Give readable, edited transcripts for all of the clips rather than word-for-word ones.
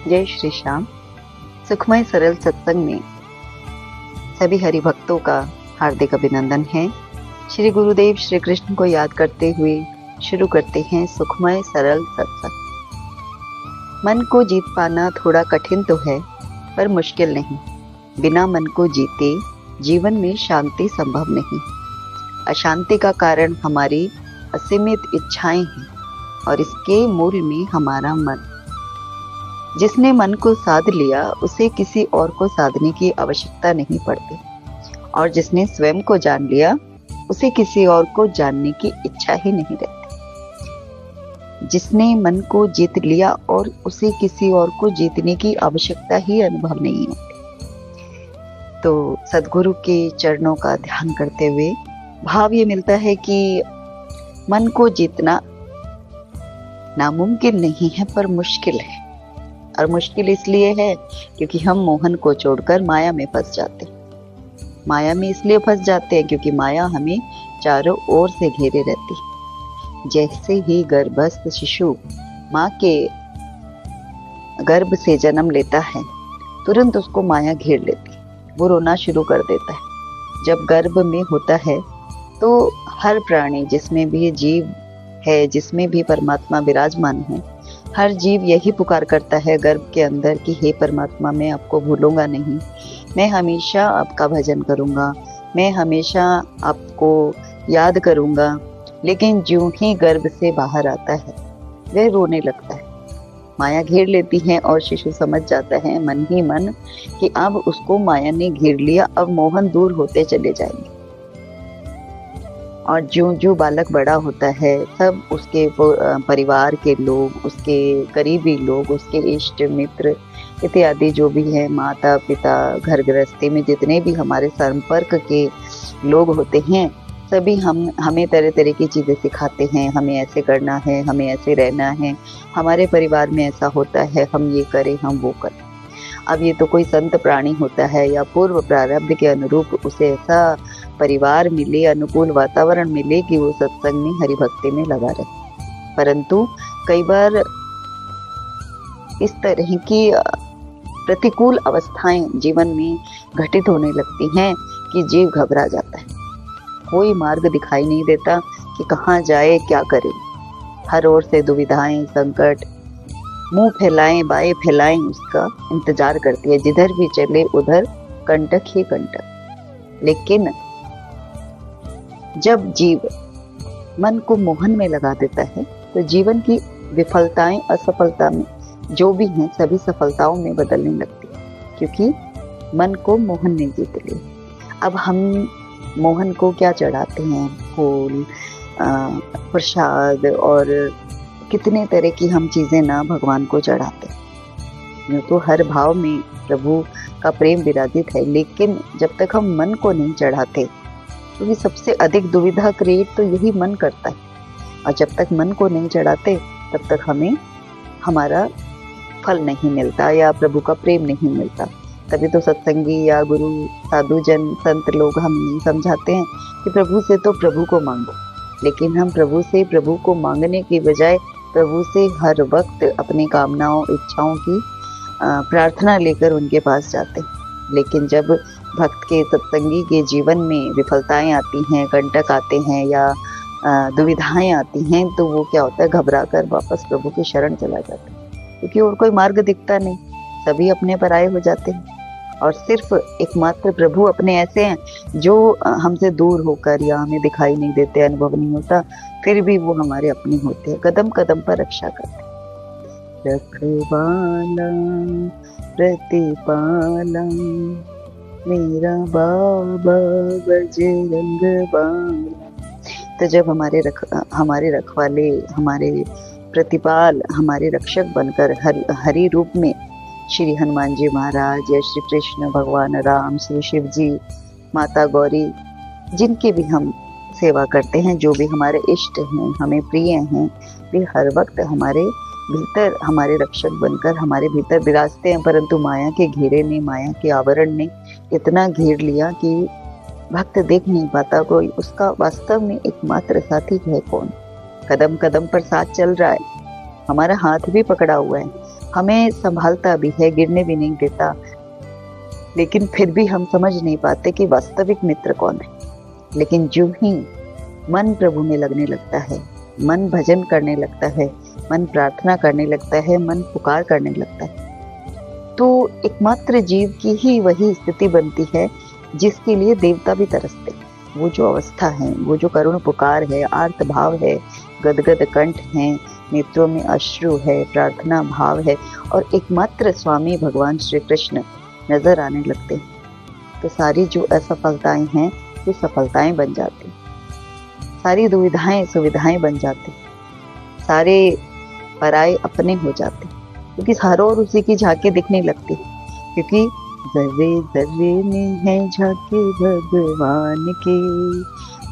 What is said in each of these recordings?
जय श्री श्याम। सुखमय सरल सत्संग में सभी हरि भक्तों का हार्दिक अभिनंदन है। श्री गुरुदेव श्री कृष्ण को याद करते हुए शुरू करते हैं सुखमय सरल सत्संग। मन को जीत पाना थोड़ा कठिन तो है, पर मुश्किल नहीं। बिना मन को जीते जीवन में शांति संभव नहीं। अशांति का कारण हमारी असीमित इच्छाएं हैं और इसके मूल में हमारा मन। जिसने मन को साध लिया उसे किसी और को साधने की आवश्यकता नहीं पड़ती, और जिसने स्वयं को जान लिया उसे किसी और को जानने की इच्छा ही नहीं रहती। जिसने मन को जीत लिया और उसे किसी और को जीतने की आवश्यकता ही अनुभव नहीं होती। तो सद्गुरु के चरणों का ध्यान करते हुए भाव ये मिलता है कि मन को जीतना नामुमकिन नहीं है, पर मुश्किल है। और मुश्किल इसलिए है क्योंकि हम मोहन को छोड़कर माया में फंस जाते हैं। माया में इसलिए फंस जाते हैं क्योंकि माया हमें चारों ओर से घेरे रहती है। जैसे ही गर्भस्थ शिशु माँ के गर्भ से जन्म लेता है, तुरंत उसको माया घेर लेती है। वो रोना शुरू कर देता है। जब गर्भ में होता है तो हर प्राणी, जिसमें भी जीव है, जिसमें भी परमात्मा विराजमान है, हर जीव यही पुकार करता है गर्भ के अंदर कि हे परमात्मा, मैं आपको भूलूंगा नहीं, मैं हमेशा आपका भजन करूंगा, मैं हमेशा आपको याद करूंगा। लेकिन ज्यों ही गर्भ से बाहर आता है वह रोने लगता है। माया घेर लेती है और शिशु समझ जाता है मन ही मन कि अब उसको माया ने घेर लिया, अब मोहन दूर होते चले जाएंगे। और ज्यों ज्यों बालक बड़ा होता है, सब उसके परिवार के लोग, उसके करीबी लोग, उसके इष्ट मित्र इत्यादि जो भी है, माता पिता, घर गृहस्थी में जितने भी हमारे संपर्क के लोग होते हैं, सभी हमें तरह तरह की चीज़ें सिखाते हैं। हमें ऐसे करना है, हमें ऐसे रहना है, हमारे परिवार में ऐसा होता है, हम ये करें, हम वो करें। अब ये तो कोई संत प्राणी होता है या पूर्व प्रारब्ध के अनुरूप उसे ऐसा परिवार मिले, अनुकूल वातावरण मिले कि वो सत्संग में, हरि भक्ति में लगा रहे। परंतु कई बार इस तरह की प्रतिकूल अवस्थाएं जीवन में घटित होने लगती हैं कि जीव घबरा जाता है। कोई मार्ग दिखाई नहीं देता कि कहाँ जाए, क्या करे। हर ओर से दुविधाएं, संकट, मुंह फैलाएं बाएं फैलाएं उसका इंतजार करती है। जिधर भी चले उधर कंटक ही कंटक। लेकिन जब जीव मन को मोहन में लगा देता है तो जीवन की विफलताएं, असफलता में जो भी हैं, सभी सफलताओं में बदलने लगती है, क्योंकि मन को मोहन ने जीत लिया। अब हम मोहन को क्या चढ़ाते हैं? फूल, प्रसाद और कितने तरह की हम चीजें ना भगवान को चढ़ाते हैं। तो हर भाव में प्रभु का प्रेम विराजित है। लेकिन जब तक हम मन को नहीं चढ़ाते, क्योंकि सबसे अधिक दुविधा क्रिएट तो यही मन करता है, और जब तक मन को नहीं चढ़ाते तब तक हमें हमारा फल नहीं मिलता या प्रभु का प्रेम नहीं मिलता। तभी तो सत्संगी या गुरु, साधु जन, संत लोग हम समझाते हैं कि प्रभु से तो प्रभु को मांगो। लेकिन हम प्रभु से प्रभु को मांगने की बजाय प्रभु से हर वक्त अपनी कामनाओं, इच्छाओं की प्रार्थना लेकर उनके पास जाते हैं। लेकिन जब भक्त के, सत्संगी के जीवन में विफलताएं आती हैं, कंटक आते हैं या दुविधाएं आती हैं, तो वो क्या होता है, घबरा कर वापस प्रभु की शरण चला जाता है। क्योंकि और कोई मार्ग दिखता नहीं, सभी अपने पराये हो जाते हैं, और सिर्फ एकमात्र प्रभु अपने ऐसे हैं जो हमसे दूर होकर या हमें दिखाई नहीं देते, अनुभव नहीं होता, फिर भी वो हमारे अपने होते हैं, कदम कदम पर रक्षा करते हैं। रखवाला प्रतिपाला मेरा बाबा बजरंग बाला। तो जब हमारे रखवाले, हमारे प्रतिपाल, हमारे रक्षक बनकर हरि रूप में श्री हनुमान जी महाराज या श्री कृष्ण भगवान राम, श्री शिव जी, माता गौरी, जिनकी भी हम सेवा करते हैं, जो भी हमारे इष्ट हैं, हमें प्रिय हैं, वे हर वक्त हमारे भीतर, हमारे रक्षक बनकर हमारे भीतर विराजते हैं। परंतु माया के घेरे ने, माया के आवरण ने इतना घेर लिया कि भक्त देख नहीं पाता कोई उसका वास्तव में एकमात्र साथी है कौन। कदम कदम पर साथ चल रहा है, हमारा हाथ भी पकड़ा हुआ है, हमें संभालता भी है, गिरने भी नहीं देता, लेकिन फिर भी हम समझ नहीं पाते कि वास्तविक मित्र कौन है। लेकिन जो ही मन प्रभु में लगने लगता है, मन भजन करने लगता है, मन प्रार्थना करने लगता है, मन पुकार करने लगता है, तो एकमात्र जीव की ही वही स्थिति बनती है जिसके लिए देवता भी तरसते हैं। वो जो अवस्था है, वो जो करुण पुकार है, आर्त भाव है, गदगद कंठ है, नेत्रों में अश्रु है, प्रार्थना भाव है, और एकमात्र स्वामी भगवान श्री कृष्ण नजर आने लगते हैं, तो सारी जो असफलताएं हैं वो सफलताएं बन जाती, सारी दुविधाएं सुविधाएं बन जाती, सारे पराये अपने हो जाते, क्योंकि हर और उसी की झांकी दिखने लगती, क्योंकि जर्रे जर्रे में है झांकी भगवान की,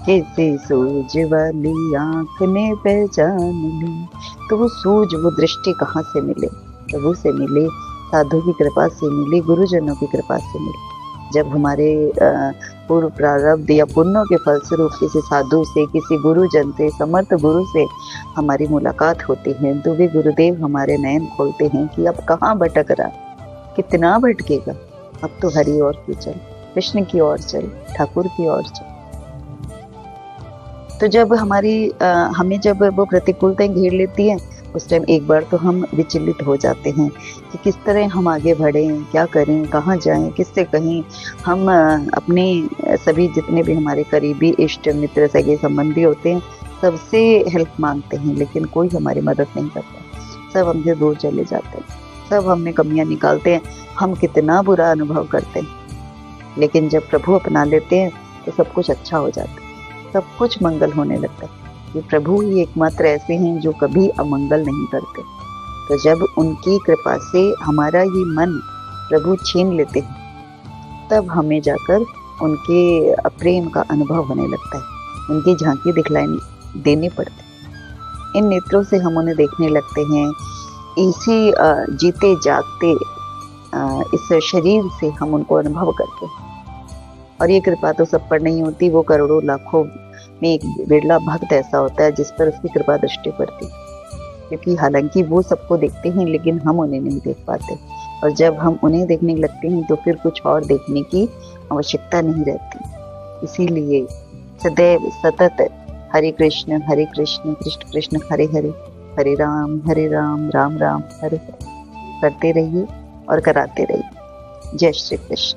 कैसे सूझ वाली आंख ने पहचान ली। तो वो सूझ, वो दृष्टि कहाँ से मिले? प्रभु से मिले, साधु की कृपा से मिले, गुरुजनों की कृपा से मिले। जब हमारे पूर्व प्रारब्ध या पुण्यों के फलस्वरूप किसी साधु से, किसी गुरुजन से, समर्थ गुरु से हमारी मुलाकात होती है, तो वे गुरुदेव हमारे नयन खोलते हैं कि अब कहाँ भटक रहा, कितना भटकेगा, अब तो हरि ओर की चल, कृष्ण की ओर चल, ठाकुर की ओर चल। तो जब हमें जब वो प्रतिकूलताएं घेर लेती हैं, उस टाइम एक बार तो हम विचलित हो जाते हैं कि किस तरह हम आगे बढ़ें, क्या करें, कहाँ जाएं, किससे कहें। हम अपने सभी जितने भी हमारे करीबी इष्ट मित्र सगे संबंधी होते हैं, सबसे हेल्प मांगते हैं, लेकिन कोई हमारी मदद नहीं करता, सब हमसे दूर चले जाते हैं, सब हम में कमियां निकालते हैं, हम कितना बुरा अनुभव करते हैं। लेकिन जब प्रभु अपना लेते हैं तो सब कुछ अच्छा हो जाता है, सब कुछ मंगल होने लगता है। ये प्रभु ही एकमात्र ऐसे हैं जो कभी अमंगल नहीं करते। तो जब उनकी कृपा से हमारा ये मन प्रभु छीन लेते हैं, तब हमें जाकर उनके प्रेम का अनुभव होने लगता है, उनकी झांकी दिखलाई देनी पड़ती। इन नेत्रों से हम उन्हें देखने लगते हैं, इसी जीते जागते इस शरीर से हम उनको अनुभव करते हैं। और ये कृपा तो सब पर नहीं होती, वो करोड़ों लाखों में एक बिरला भक्त ऐसा होता है जिस पर उसकी कृपा दृष्टि पड़ती, क्योंकि हालांकि वो सबको देखते हैं लेकिन हम उन्हें नहीं देख पाते। और जब हम उन्हें देखने लगते हैं तो फिर कुछ और देखने की आवश्यकता नहीं रहती। इसीलिए सदैव सतत हरे कृष्ण कृष्ण कृष्ण हरे हरे, हरे राम राम राम हरे हरे करते रहिए और कराते रहिए। जय श्री कृष्ण।